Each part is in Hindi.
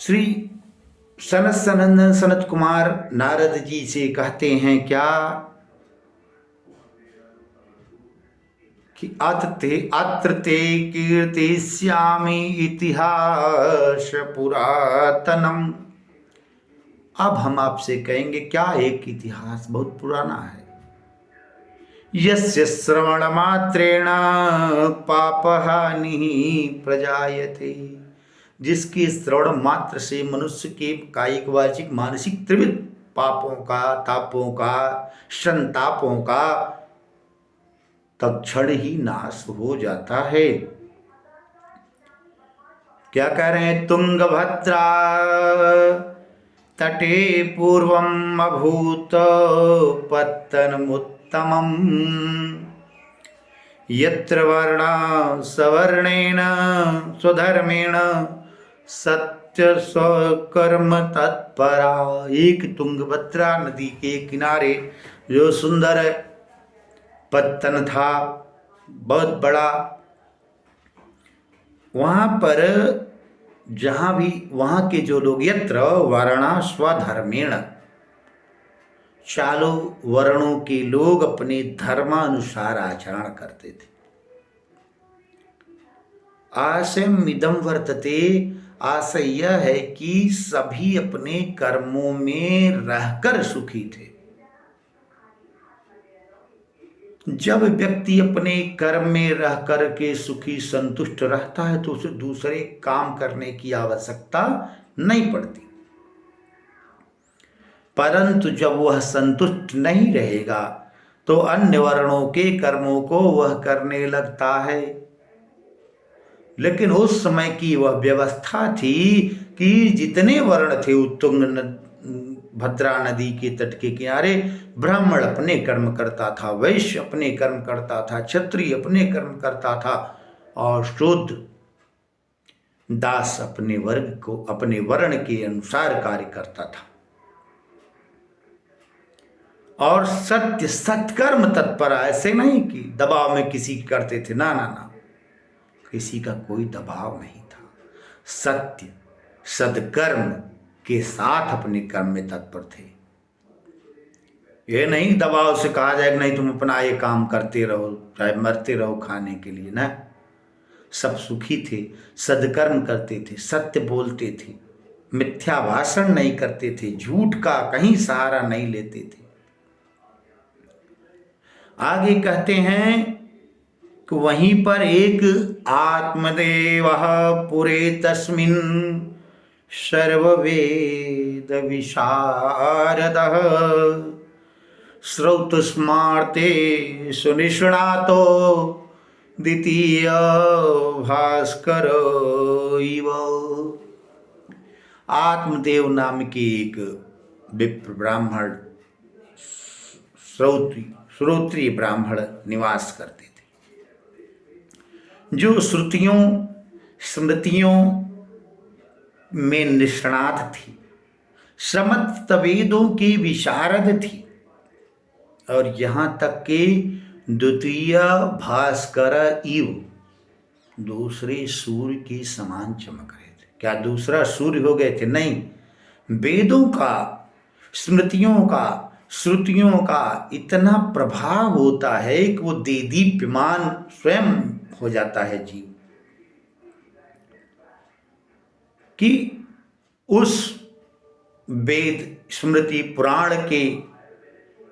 श्री सनत सनंदन सनत कुमार नारद जी से कहते हैं क्या कि अत्र ते कीर्तिष्यामि इतिहास पुरातनम। अब हम आपसे कहेंगे क्या एक इतिहास बहुत पुराना है। यस्य श्रवण मात्रेण पापहानि प्रजायते, जिसके श्रवण मात्र से मनुष्य के कायिक वाचिक मानसिक त्रिविध पापों का, तापों का, संतापों का तत्क्षण ही नाश हो जाता है। क्या कह रहे हैं? तुंगभद्रा तटे पूर्वम अभूत पत्तनमुत्तमम् यत्र वर्णा सवर्णेन स्वधर्मेण सत्य स्वकर्म तत्परा। एक तुंगभद्रा नदी के किनारे जो सुंदर पत्तन था, बहुत बड़ा, वहाँ पर जहाँ भी वहाँ के जो लोग यत्र वर्णा स्वधर्मेण, चारों वर्णों के लोग अपने धर्मानुसार आचरण करते थे। आशयम इदम वर्तते, आशय यह है कि सभी अपने कर्मों में रहकर सुखी थे। जब व्यक्ति अपने कर्म में रह कर के सुखी संतुष्ट रहता है तो उसे दूसरे काम करने की आवश्यकता नहीं पड़ती। परंतु जब वह संतुष्ट नहीं रहेगा तो अन्य वर्णों के कर्मों को वह करने लगता है। लेकिन उस समय की वह व्यवस्था थी कि जितने वर्ण थे उत्तुंग भद्रा नदी के तट के किनारे, ब्राह्मण अपने कर्म करता था, वैश्य अपने कर्म करता था, क्षत्रिय अपने कर्म करता था और शूद्र दास अपने वर्ग को, अपने वर्ण के अनुसार कार्य करता था। और सत्य सत्कर्म तत्पर, ऐसे नहीं कि दबाव में किसी की करते थे, ना ना ना, किसी का कोई दबाव नहीं था। सत्य सदकर्म के साथ अपने कर्म में तत्पर थे। ये नहीं दबाव से कहा जाए कि नहीं तुम अपना ये काम करते रहो, चाहे मरते रहो खाने के लिए, ना। सब सुखी थे, सदकर्म करते थे, सत्य बोलते थे, मिथ्या भाषण नहीं करते थे, झूठ का कहीं सहारा नहीं लेते थे। आगे कहते हैं कि वहीं पर एक आत्मदेव पुरे तस्मिन् सर्ववेद विशारदः श्रौतस्मार्ते सुनिष्णातो द्वितीय भास्कर इव। आत्मदेव नाम के एक विप्र ब्राह्मण, श्रोत्रिय ब्राह्मण निवास करते थे, जो श्रुतियों स्मृतियों में निष्णात थी, समस्त वेदों की विशारद थी और यहाँ तक कि द्वितीय भास्कर इव, दूसरे सूर्य के समान चमक रहे थे। क्या दूसरा सूर्य हो गए थे? नहीं, वेदों का, स्मृतियों का, श्रुतियों का इतना प्रभाव होता है कि वो देदीप्यमान स्वयं हो जाता है जीव, कि उस वेद स्मृति पुराण के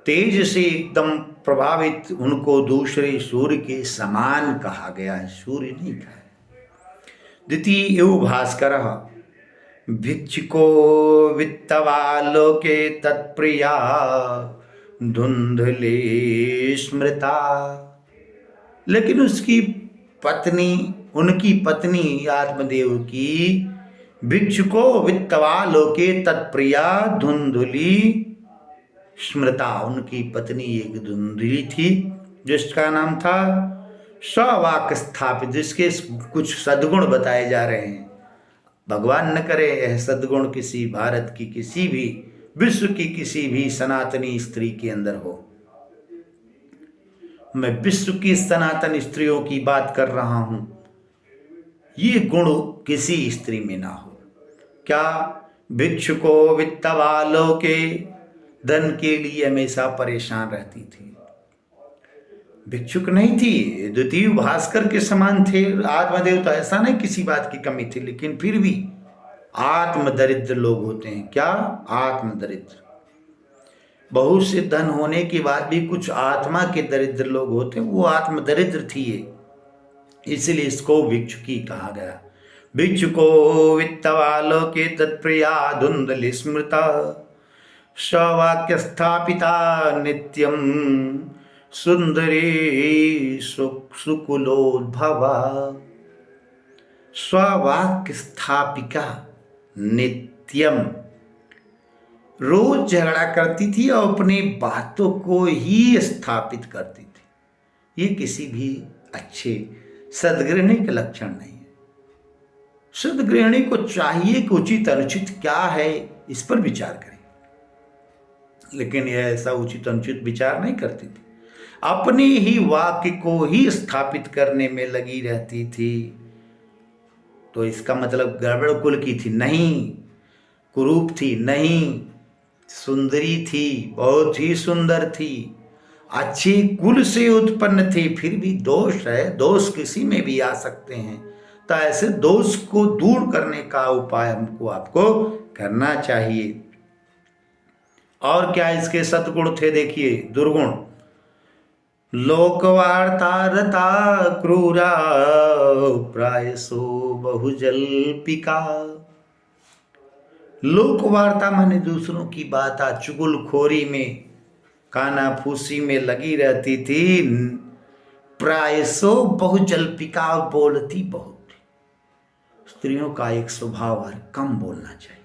तेज से एकदम प्रभावित उनको दूसरे सूर्य के समान कहा गया है। सूर्य नहीं कहा है। द्वितीय एव भास्कर भिक्षुको वित्तवालोके तत्प्रिया धुंधले स्मृता। लेकिन उसकी पत्नी, उनकी पत्नी आत्मदेव की भिक्षुको वित्तवालोके तत्प्रिया धुंधुली स्मृता, उनकी पत्नी एक धुंधली थी जिसका नाम था सवाक स्थापित, जिसके कुछ सद्गुण बताए जा रहे हैं। भगवान न करे यह सद्गुण किसी भारत की, किसी भी विश्व की किसी भी सनातनी स्त्री के अंदर हो। मैं विश्व की सनातन स्त्रियों की बात कर रहा हूं, ये गुण किसी स्त्री में ना हो। क्या भिक्षुको वित्तवालों के धन के लिए हमेशा परेशान रहती थी। भिक्षुक नहीं थी, द्वितीय भास्कर के समान थे आत्मदेव, तो ऐसा नहीं किसी बात की कमी थी, लेकिन फिर भी आत्मदरिद्र लोग होते हैं। क्या? आत्मदरिद्र। बहुत से धन होने के बाद भी कुछ आत्मा के दरिद्र लोग होते हैं, वो आत्मदरिद्र थी ये, इसलिए इसको भिक्षुकी कहा गया। भिक्षुको वित्तवालों के तत्प्रिया धुंधल स्मृता स्ववाक्य स्थापिता नित्यम सुंदरी सुकुलोद्भवा। स्ववाक्य स्थापिका नित्यम, रोज झगड़ा करती थी और अपनी बातों को ही स्थापित करती थी। ये किसी भी अच्छे सद्गृहिणी के लक्षण नहीं है। सद्गृहिणी को चाहिए कि उचित अनुचित क्या है इस पर विचार करें, लेकिन यह ऐसा उचित अनुचित विचार नहीं करती थी, अपने ही वाक्य को ही स्थापित करने में लगी रहती थी। तो इसका मतलब गड़बड़ कुल की थी नहीं, कुरूप थी नहीं, सुंदरी थी, बहुत ही सुंदर थी, अच्छे कुल से उत्पन्न थी, फिर भी दोष है, दोष किसी में भी आ सकते हैं। तो ऐसे दोष को दूर करने का उपाय हमको आपको करना चाहिए। और क्या इसके सद्गुण थे? देखिए दुर्गुण, लोकवार्तारता क्रूरा प्रायसो बहुजल्पिका। लोकवार्ता माने दूसरों की बात, चुगलखोरी में कानाफूसी में लगी रहती थी। प्रायसो बहुजल्पिका, बोलती बहुत। स्त्रियों का एक स्वभाव है कम बोलना चाहिए,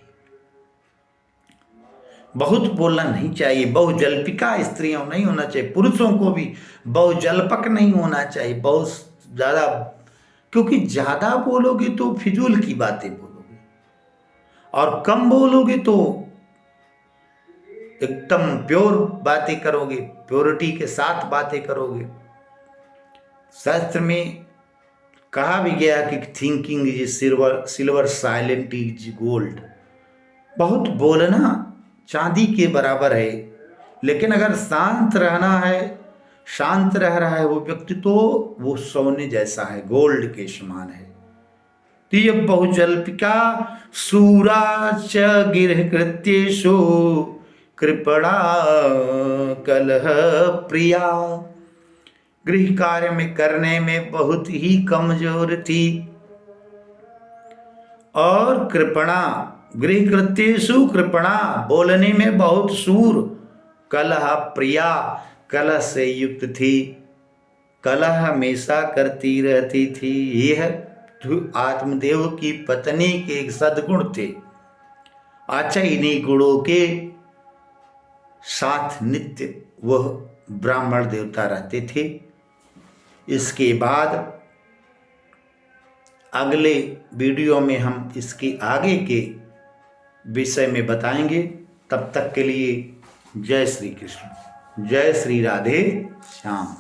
बहुत बोलना नहीं चाहिए। बहुजल्पिका स्त्रियों नहीं होना चाहिए, पुरुषों को भी बहुजल्पक नहीं होना चाहिए, बहुत ज़्यादा, क्योंकि ज़्यादा बोलोगे तो फिजूल की बातें बोलोगे, और कम बोलोगे तो एकदम प्योर बातें करोगे, प्योरिटी के साथ बातें करोगे। शास्त्र में कहा भी गया कि thinking is silver silent is gold. बहुत बोलना चांदी के बराबर है, लेकिन अगर शांत रहना है, शांत रह रहा है वो व्यक्ति, तो वो सोने जैसा है, गोल्ड के समान है। तीय बहुजल्पिका सूरा च गिरह कृत्येषु कृपणा कलह प्रिया। गृह कार्य में करने में बहुत ही कमजोर थी, और कृपणा, गृह कृत्येषु कृपणा, बोलने में बहुत शूर, कलह प्रिया, कलह से युक्त थी, कलह हमेशा करती रहती थी। यह आत्मदेव की पत्नी के एक सद्गुण थे। अच्छा, इन्हीं गुणों के साथ नित्य वह ब्राह्मण देवता रहते थे। इसके बाद अगले वीडियो में हम इसके आगे के विषय में बताएंगे। तब तक के लिए जय श्री कृष्ण, जय श्री राधे श्याम।